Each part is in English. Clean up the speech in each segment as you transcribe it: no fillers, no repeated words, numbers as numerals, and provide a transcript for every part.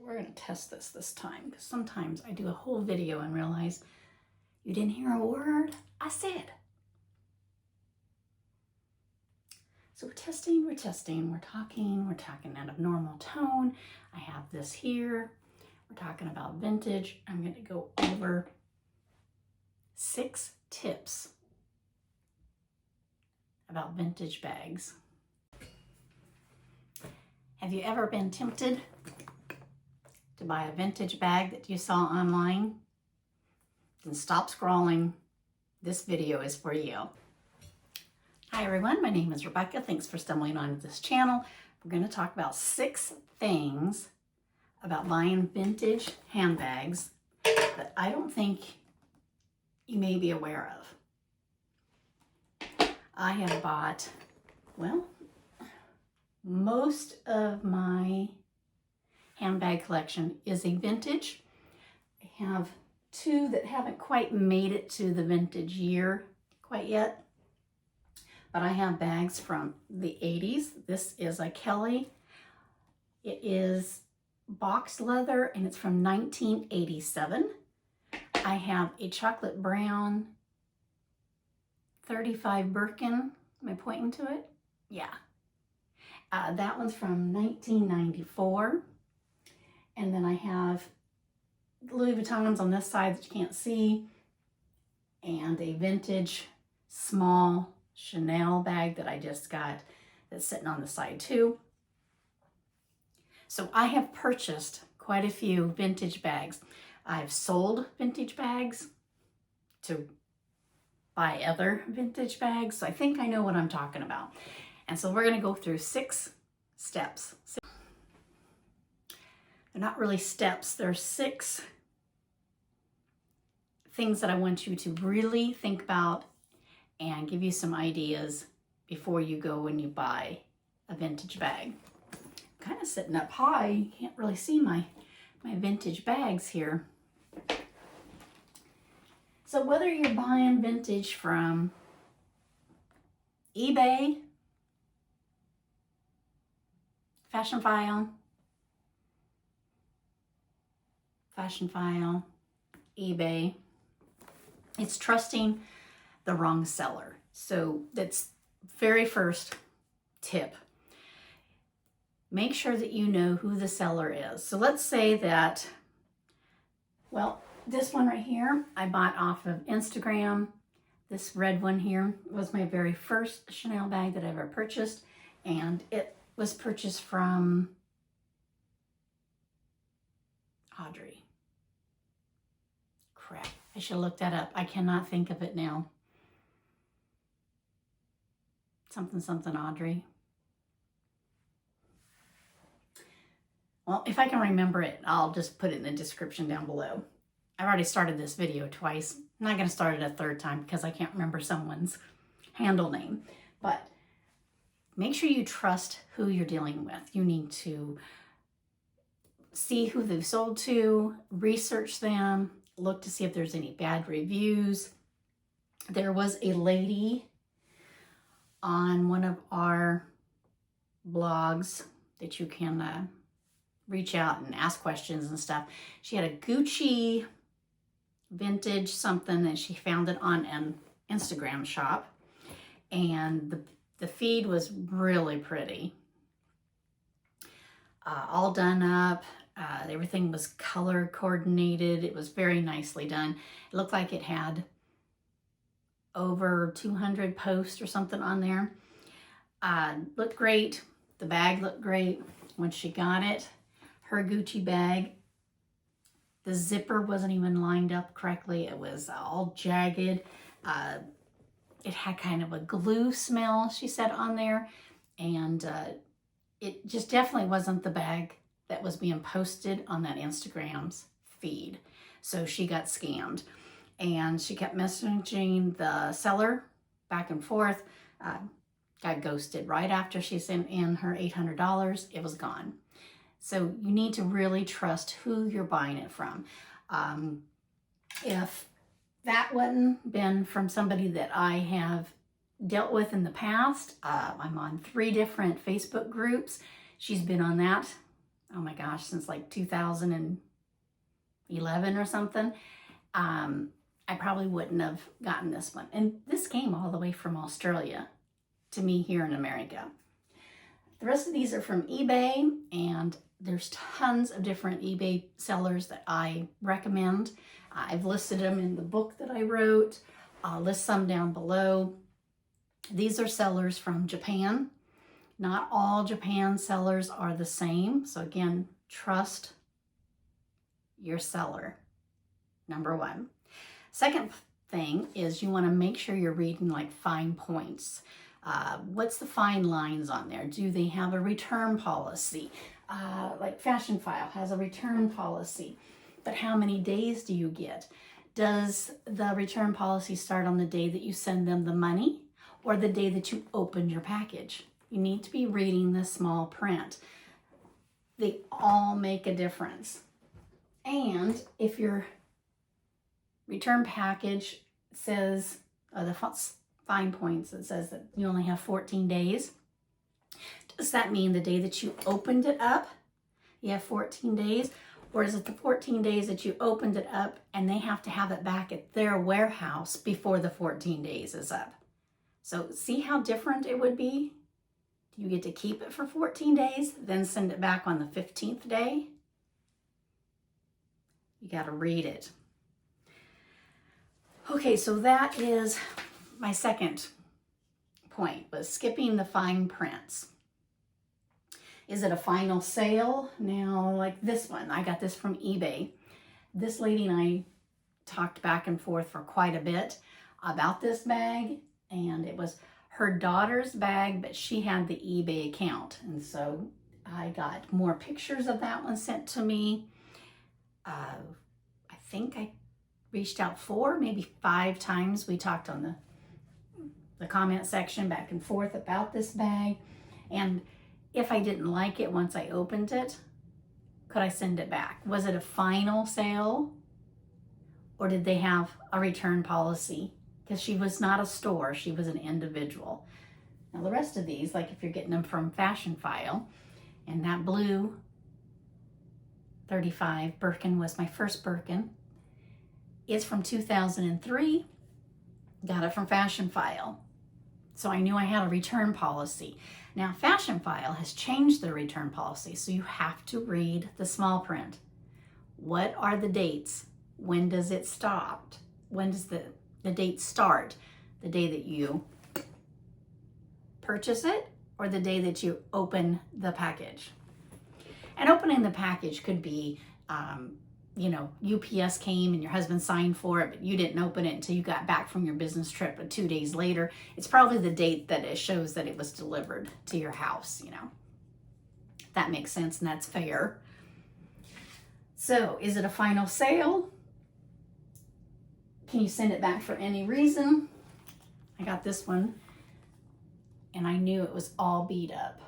we're going to test this time, because sometimes I do a whole video and realize you didn't hear a word I said. So we're testing, we're talking out of normal tone. I have this here. We're talking about vintage. I'm going to go over 6 tips about vintage bags. Have you ever been tempted to buy a vintage bag that you saw online? Then stop scrolling. This video is for you. Hi everyone, my name is Rebecca. Thanks for stumbling onto this channel. We're going to talk about 6 things about buying vintage handbags that I don't think you may be aware of. I have bought, well, most of my handbag collection is a vintage. I have 2 that haven't quite made it to the vintage year quite yet. But I have bags from the 80s. This is a Kelly. It is boxed leather and it's from 1987. I have a chocolate brown 35 Birkin. Am I pointing to it? Yeah. That one's from 1994. And then I have Louis Vuittons on this side that you can't see. And a vintage small Chanel bag that I just got that's sitting on the side too. So I have purchased quite a few vintage bags. I've sold vintage bags to buy other vintage bags. So I think I know what I'm talking about. And so we're going to go through 6 steps. They're not really steps. They're 6 things that I want you to really think about and give you some ideas before you go and you buy a vintage bag. I'm kind of sitting up high. You can't really see my vintage bags here. So whether you're buying vintage from eBay, Fashionphile, eBay, it's trusting the wrong seller. So that's very first tip. Make sure that you know who the seller is. So let's say that, well, this one right here, I bought off of Instagram. This red one here was my very first Chanel bag that I ever purchased. And it was purchased from Audrey. Crap, I should look that up. I cannot think of it now. Something Audrey. Well, if I can remember it, I'll just put it in the description down below. I've already started this video twice. I'm not going to start it a 3rd time because I can't remember someone's handle name. But make sure you trust who you're dealing with. You need to see who they've sold to, research them, look to see if there's any bad reviews. There was a lady on one of our blogs that you can reach out and ask questions and stuff. She had a Gucci vintage something that she found it on an Instagram shop. And the feed was really pretty. All done up. Everything was color coordinated. It was very nicely done. It looked like it had over 200 posts or something on there. Looked great. The bag looked great. When she got it, her Gucci bag, the zipper wasn't even lined up correctly. It was all jagged. It had kind of a glue smell, she said on there. And it just definitely wasn't the bag that was being posted on that Instagram's feed. So she got scammed. And she kept messaging the seller back and forth. Got ghosted right after she sent in her $800. It was gone. So you need to really trust who you're buying it from. If that wouldn't been from somebody that I have dealt with in the past, I'm on 3 different Facebook groups. She's been on that oh my gosh, since like 2011 or something, I probably wouldn't have gotten this one. And this came all the way from Australia to me here in America. The rest of these are from eBay, and there's tons of different eBay sellers that I recommend. I've listed them in the book that I wrote. I'll list some down below. These are sellers from Japan. Not all Japan sellers are the same. So again, trust your seller, number one. Second thing is you want to make sure you're reading like fine points. What's the fine lines on there? Do they have a return policy? Like Fashionphile has a return policy, but how many days do you get? Does the return policy start on the day that you send them the money or the day that you open your package? You need to be reading the small print. They all make a difference. And if your return package says, the fine points, it says that you only have 14 days, does that mean the day that you opened it up, you have 14 days? Or is it the 14 days that you opened it up and they have to have it back at their warehouse before the 14 days is up? So see how different it would be? You get to keep it for 14 days, then send it back on the 15th day. You got to read it. Okay, so that is my second point, was skipping the fine prints. Is it a final sale? Now, like this one, I got this from eBay. This lady and I talked back and forth for quite a bit about this bag, and it was her daughter's bag, but she had the eBay account. And so I got more pictures of that one sent to me. I think I reached out 4, maybe 5 times. We talked on the comment section back and forth about this bag. And if I didn't like it once I opened it, could I send it back? Was it a final sale? Or did they have a return policy? Because she was not a store, she was an individual. Now the rest of these, like if you're getting them from Fashionphile, and that blue 35 Birkin was my first Birkin. It's from 2003, got it from Fashionphile. So I knew I had a return policy. Now Fashionphile has changed their return policy, so you have to read the small print. What are the dates? When does it stop? When does the date start? The day that you purchase it or the day that you open the package? And opening the package could be, UPS came and your husband signed for it, but you didn't open it until you got back from your business trip 2 days later. It's probably the date that it shows that it was delivered to your house, That makes sense and that's fair. So, is it a final sale? Can you send it back for any reason? I got this one and I knew it was all beat up.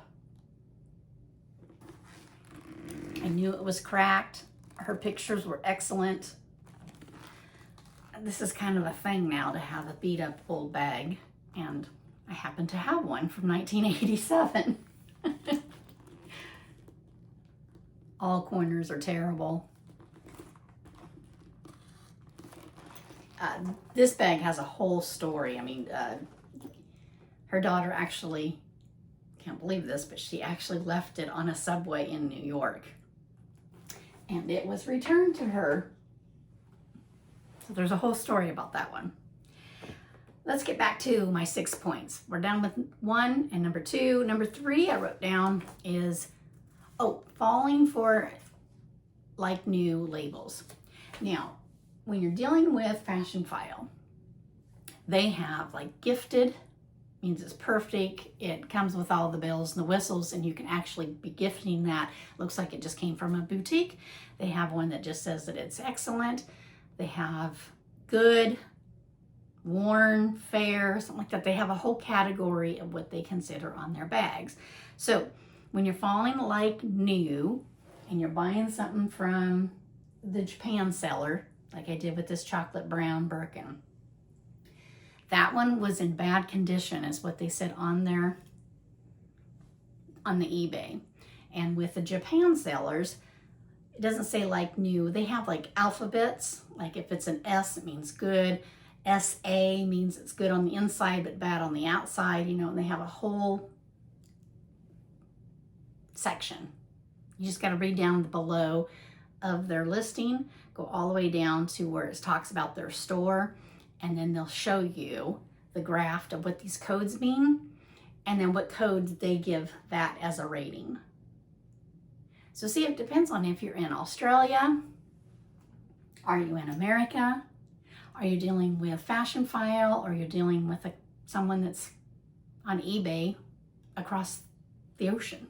I knew it was cracked. Her pictures were excellent. This is kind of a thing now to have a beat up old bag, and I happen to have one from 1987. All corners are terrible. This bag has a whole story. Her daughter actually, can't believe this, but she actually left it on a subway in New York. And it was returned to her. So there's a whole story about that one. Let's get back to my 6 points. We're done with 1 and number 2. Number 3 I wrote down is, falling for like new labels. Now, when you're dealing with Fashionphile, they have like gifted, means it's perfect. It comes with all the bells and the whistles, and you can actually be gifting that. Looks like it just came from a boutique. They have one that just says that it's excellent. They have good, worn, fair, something like that. They have a whole category of what they consider on their bags. So when you're falling like new and you're buying something from the Japan seller, like I did with this chocolate brown Birkin, that one was in bad condition is what they said on the eBay. And with the Japan sellers, it doesn't say like new. They have like alphabets. Like if it's an S, it means good. SA means it's good on the inside but bad on the outside, you know, and they have a whole section. You just got to read down below of their listing, go all the way down to where it talks about their store, and then they'll show you the graph of what these codes mean, and then what codes they give that as a rating. So see, it depends on if you're in Australia, are you in America, are you dealing with Fashionphile, or you're dealing with someone that's on eBay across the ocean.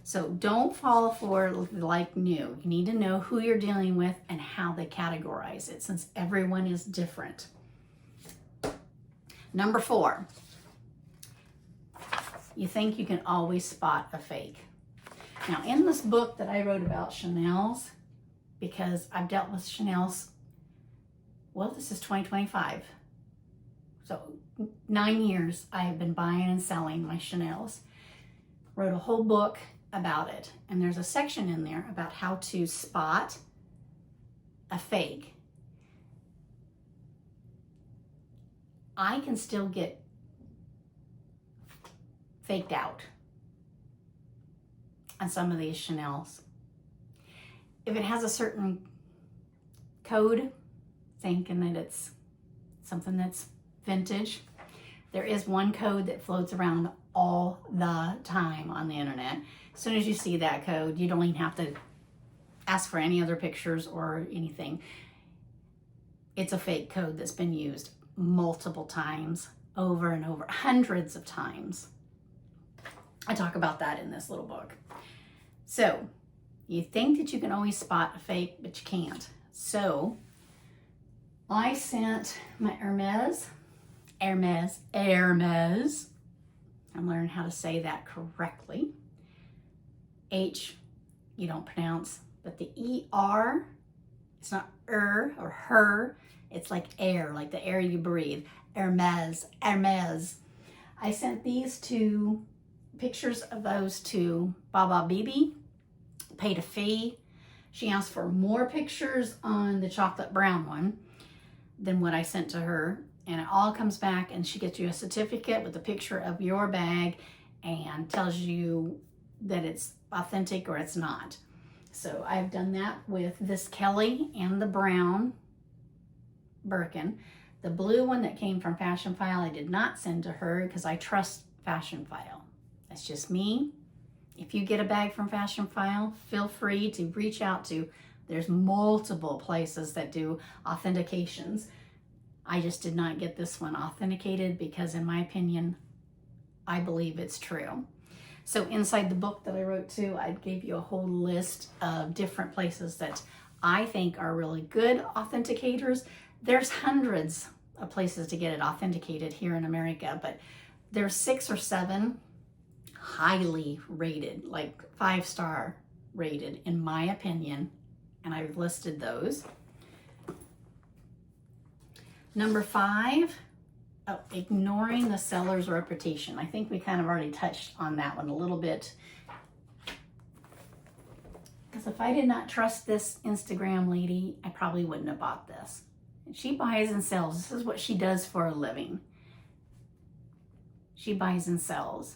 So don't fall for like new. You need to know who you're dealing with and how they categorize it, since everyone is different. Number 4, you think you can always spot a fake. Now, in this book that I wrote about Chanel's, because I've dealt with Chanel's, well, this is 2025. So 9 years I have been buying and selling my Chanel's. Wrote a whole book about it. And there's a section in there about how to spot a fake. I can still get faked out on some of these Chanel's. If it has a certain code, thinking that it's something that's vintage, there is one code that floats around all the time on the internet. As soon as you see that code, you don't even have to ask for any other pictures or anything. It's a fake code that's been used multiple times, over and over, hundreds of times. I talk about that in this little book. So you think that you can always spot a fake, but you can't. So I sent my Hermes. I'm learning how to say that correctly. H, you don't pronounce, but the ER, it's not or her, it's like air, like the air you breathe. Hermes. I sent these pictures of those to Baba Bibi, paid a fee. She asked for more pictures on the chocolate brown one than what I sent to her. And it all comes back, and she gets you a certificate with a picture of your bag and tells you that it's authentic or it's not. So I've done that with this Kelly and the brown Birkin. The blue one that came from Fashionphile, I did not send to her because I trust Fashionphile. That's just me. If you get a bag from Fashionphile, feel free to reach out to. There's multiple places that do authentications. I just did not get this one authenticated because, in my opinion, I believe it's true. So inside the book that I wrote too, I gave you a whole list of different places that I think are really good authenticators. There's hundreds of places to get it authenticated here in America, but there's 6 or 7 highly rated, like 5-star rated, in my opinion, and I've listed those. Number 5, ignoring the seller's reputation. I think we kind of already touched on that one a little bit. Because if I did not trust this Instagram lady, I probably wouldn't have bought this. She buys and sells. This is what she does for a living. She buys and sells.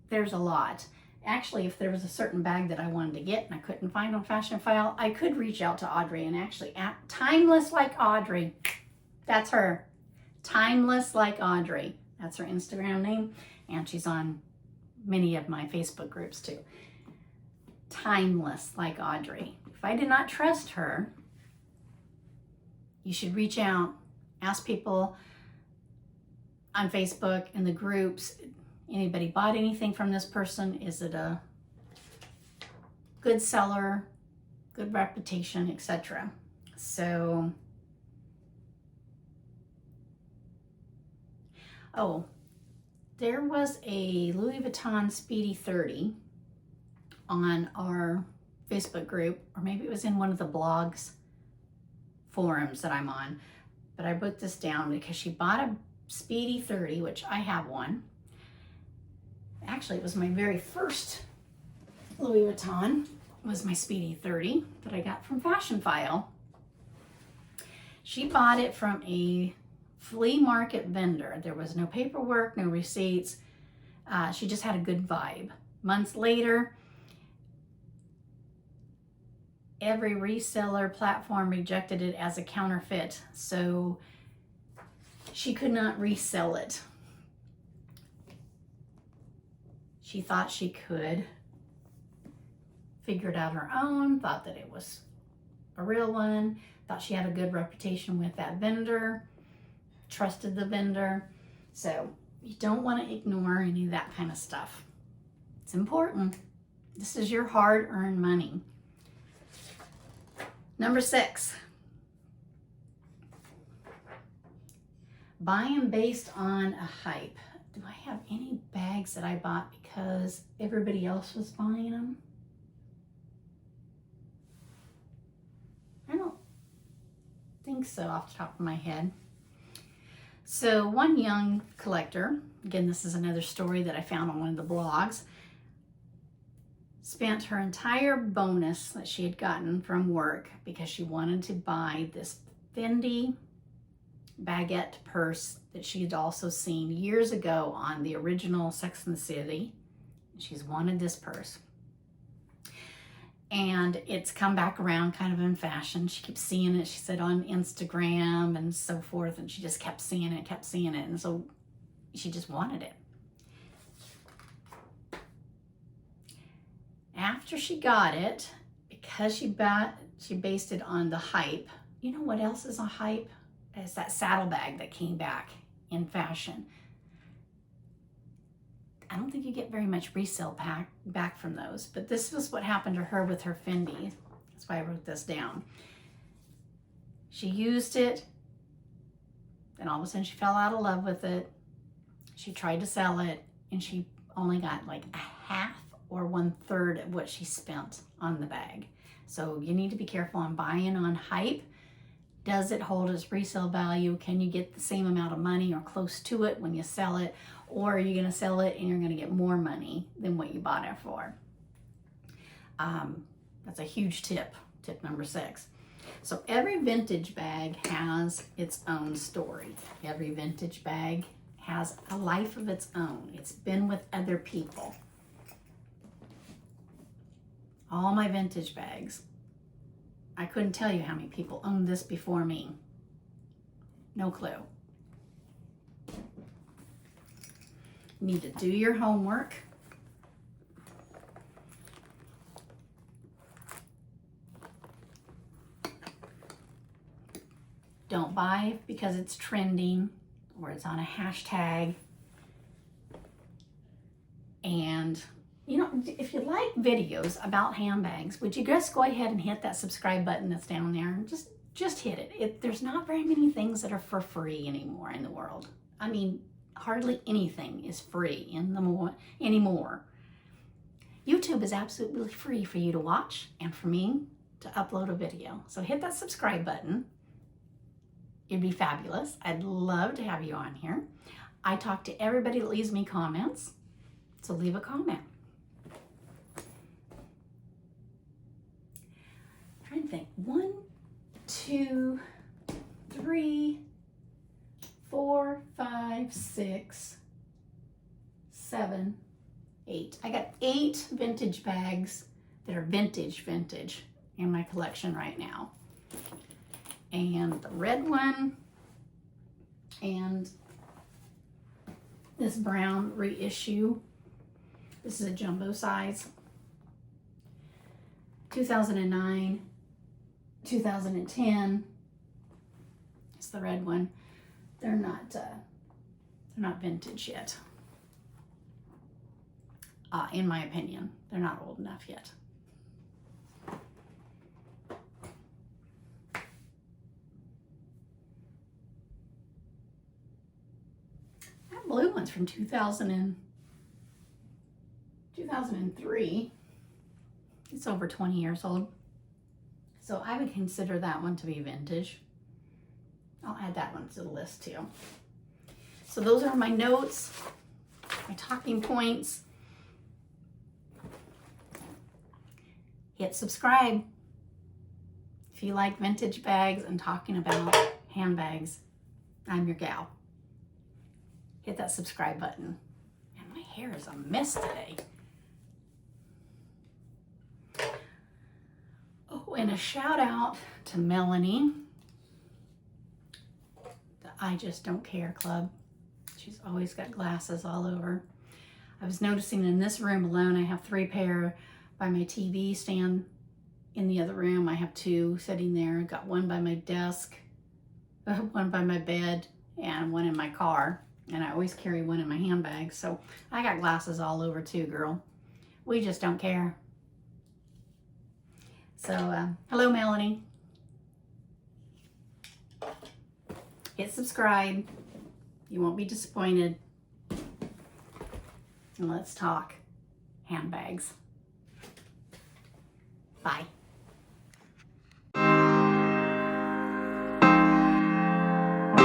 There's a lot. Actually, if there was a certain bag that I wanted to get and I couldn't find on Fashionphile, I could reach out to Audrey and actually at Timeless Like Audrey. That's her. Timeless Like Audrey. That's her Instagram name. And she's on many of my Facebook groups too. Timeless Like Audrey. If I did not trust her, you should reach out, ask people on Facebook in the groups, anybody bought anything from this person? Is it a good seller, good reputation, etc. So, there was a Louis Vuitton Speedy 30 on our Facebook group, or maybe it was in one of the blogs forums that I'm on, but I put this down because she bought a Speedy 30, which I have one. Actually, it was my very first Louis Vuitton was my Speedy 30 that I got from Fashion File. She bought it from a flea market vendor. There was no paperwork, no receipts. She just had a good vibe. Months later, every reseller platform rejected it as a counterfeit, so she could not resell it. She thought she could. Figured out her own, thought that it was a real one, thought she had a good reputation with that vendor, trusted the vendor. So you don't want to ignore any of that kind of stuff. It's important. This is your hard-earned money. Number 6. Buying based on a hype. Do I have any bags that I bought because everybody else was buying them? I don't think so off the top of my head. So one young collector, again, this is another story that I found on one of the blogs, spent her entire bonus that she had gotten from work because she wanted to buy this Fendi baguette purse that she had also seen years ago on the original Sex and the City. She's wanted this purse. And it's come back around kind of in fashion. She keeps seeing it, she said, on Instagram and so forth, and she just kept seeing it, and so she just wanted it. After she got it, because she based it on the hype. You know what else is a hype? It's that saddlebag that came back in fashion. I don't think you get very much resale back from those, but this was what happened to her with her Fendi. That's why I wrote this down. She used it, then all of a sudden she fell out of love with it. She tried to sell it, and she only got like a half or 1/3 of what she spent on the bag. So you need to be careful on buying on hype. Does it hold its resale value? Can you get the same amount of money or close to it when you sell it? Or are you going to sell it and you're going to get more money than what you bought it for? That's a huge tip number 6. So every vintage bag has its own story. Every vintage bag has a life of its own. It's been with other people. All my vintage bags, I couldn't tell you how many people owned this before me. No clue. You need to do your homework. Don't buy because it's trending or it's on a hashtag. And you know, if you like videos about handbags, would you just go ahead and hit that subscribe button that's down there and just hit it. There's not very many things that are for free anymore in the world. I mean, hardly anything is free anymore. YouTube is absolutely free for you to watch and for me to upload a video. So hit that subscribe button. It'd be fabulous. I'd love to have you on here. I talk to everybody that leaves me comments, so leave a comment. I'm trying to think. 1, 2, 3, 4, 5, 6, 7, 8. I got 8 vintage bags that are vintage in my collection right now. And the red one and this brown reissue. This is a jumbo size. 2009, 2010. It's the red one. They're not vintage yet. In my opinion, they're not old enough yet. That blue one's from 2003. It's over 20 years old. So I would consider that one to be vintage. I'll add that one to the list too. So those are my notes, my talking points. hit subscribe. If you like vintage bags and talking about handbags, I'm your gal. Hit that subscribe button. And my hair is a mess today. Oh, and a shout out to Melanie, the I Just Don't Care Club. She's always got glasses all over. I was noticing in this room alone, I have 3 pair by my TV stand. In the other room, I have 2 sitting there. I got 1 by my desk, 1 by my bed, and 1 in my car. And I always carry 1 in my handbag. So I got glasses all over too, girl. We just don't care. So, hello, Melanie. Hit subscribe. You won't be disappointed. And let's talk handbags. Bye.